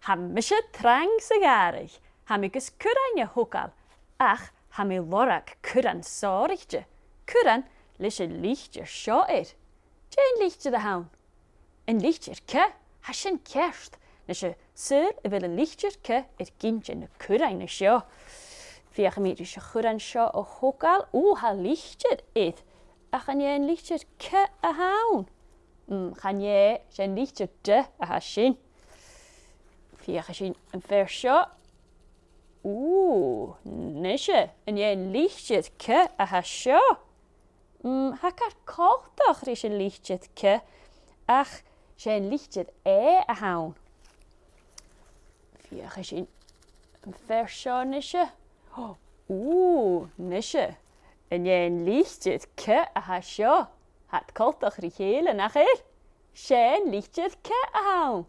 Hamische trang sigarig, hamigus currainn hukal, ach hami lorag currainn sorigje. Currainn lische lichtje shoir. Jane lichtje de haun. Een lichtje ke, hashin kerst. Nische sul wil een lichtje ke gintje ne currainn sho. Faic meidrische currainn sho o hukal, ha lichtje it. Ach an je een lichtje ke a haun. Gaan je zijn lichtje de a hashin. Faic hashin een versho. Nische, en je een lichtje ke a hasho. Hakar kochtach is een lichtje ke. Ach, zijn lichtje a haun. Faic hashin een versho nische. Nische, en je een lichtje ke a hasho. Het kochtach richelen nachher. Zijn lichtje ke a haun.